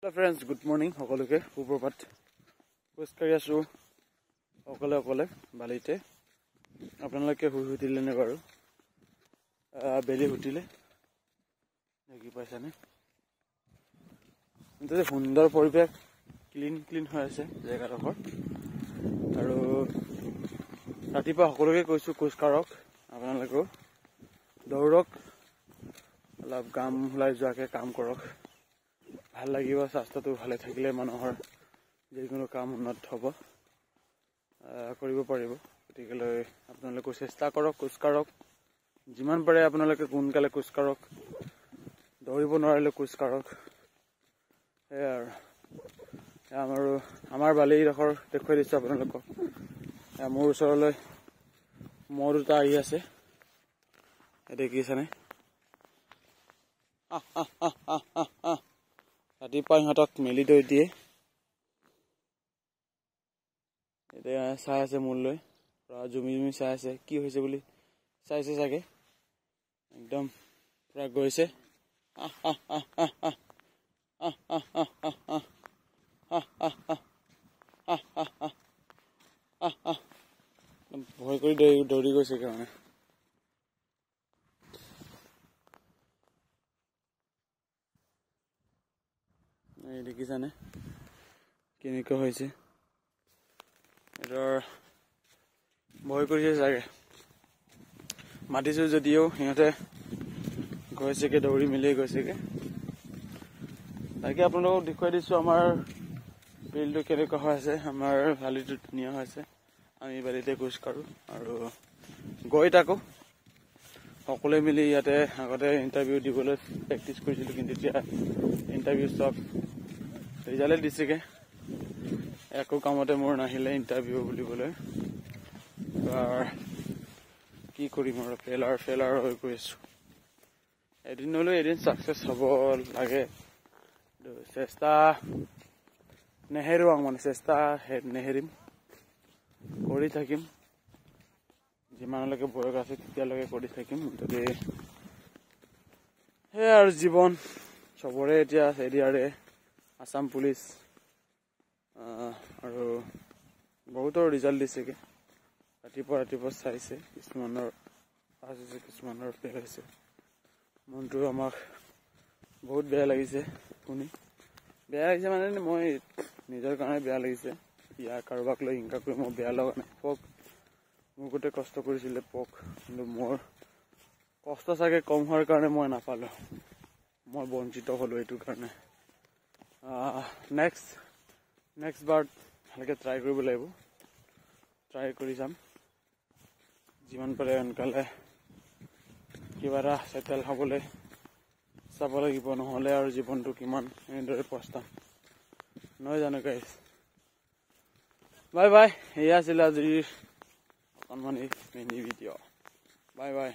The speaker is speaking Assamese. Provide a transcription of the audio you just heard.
Hello friends, good morning. সকলোকে সুপ্ৰভাত। খোজকাঢ়ি আছো অকলে বালিতে। আপোনালোকে শুই উঠিলে নে বাৰু? বেলি উঠিলে দেখি পাইছানে? কিন্তু সুন্দৰ পৰিৱেশ, ক্লিন হৈ আছে জেগাডোখৰ। আৰু ৰাতিপুৱা সকলোকে কৈছো খোজকাঢ়ক, আপোনালোকেও দৌৰক, অলপ কাম ওলাই যোৱাকে কাম কৰক। ভাল লাগিব, স্বাস্থ্যটো ভালে থাকিলে মানুহৰ যিকোনো কাম উন্নত হ'ব, কৰিব পাৰিব। গতিকে আপোনালোকে চেষ্টা কৰক, খোজকাঢ়ক। যিমান পাৰে আপোনালোকে সোনকালে খোজকাঢ়ক, দৌৰিব নোৱাৰিলে খোজকাঢ়ক। সেয়াই আৰু আমাৰ বালিডোখৰ দেখুৱাই দিছো আপোনালোকক। মোৰ ওচৰলৈ মহ দুটা আহি আছে, দেখিছেনে? ৰাতিপুৱা সিহঁতক মেলি থৈ দিয়ে। এতিয়া চাই আছে মোলৈ, পুৰা জুমি চাই আছে, কি হৈছে বুলি চাইছে চাগে। একদম পুৰা গৈছে। ভয় কৰি দৌৰি গৈছে কাৰণে। দেখিছানে কেনেকুৱা হৈছে? এটাৰ ভয় কৰিছে চাগে। মাতিছো যদিও সিহঁতে গৈছেগে, দৌৰি মেলি গৈছেগে। তাকে আপোনালোকক দেখুৱাই দিছো আমাৰ ফিল্ডটো কেনেকুৱা হৈ আছে। আমাৰ বালিটো ধুনীয়া হৈ আছে। আমি বালিতে খোজকাঢ়ো আৰু গৈ থাকো সকলোৱে মিলি। ইয়াতে আগতে ইণ্টাৰভিউ দিবলৈ প্ৰেক্টিচ কৰিছিলো, কিন্তু এতিয়া ইণ্টাৰভিউ চব ৰিজাল্ট দিছেগে। একো কামতে মোৰ নাহিলে ইণ্টাৰভিউ বুলিবলৈ। কি কৰিম আৰু, ফেলাৰ হৈ গৈ আছো। এদিন হ'লেও এদিন চাকচেছ হ'ব লাগে। চেষ্টা নেহেৰুৱাম, চেষ্টা নেহেৰিম, কৰি থাকিম। যিমানলৈকে বয়স আছে তেতিয়ালৈকে কৰি থাকিম। যদি সেয়াই আৰু জীৱন চবৰে। এতিয়া এডিআৰএ, আছাম পুলিচ আৰু বহুতৰ ৰিজাল্ট দিছেগে। ৰাতিপুৱা চাইছে, কিছুমানৰ পাছ হৈছে, কিছুমানৰ ফেল হৈছে। মনটো আমাক বহুত বেয়া লাগিছে শুনি। বেয়া লাগিছে মানে মই নিজৰ কাৰণে বেয়া লাগিছে। ইয়াৰ কাৰোবাক লৈ হিংসা কৰি মোৰ বেয়া লগা নাই। পক মোৰ গোটেই কষ্ট কৰিছিলে পক, কিন্তু মোৰ কষ্ট চাগে কম হোৱাৰ কাৰণে মই নাপালো, মই বঞ্চিত হলো। এইটো কাৰণে নেক্সট বাৰ ভালকে ট্ৰাই কৰিব লাগিব। ট্ৰাই কৰি যাম যিমান পাৰে সোনকালে। কিবা এটা চেটেল হ'বলৈ চাব লাগিব, নহ'লে আৰু জীৱনটো কিমান এনেদৰে পস্তাম, নহয় জানো গাইজ? Bye bye. এয়া আছিলে আজিৰ অকণমানি মিনি ভিডিঅ'। Bye bye.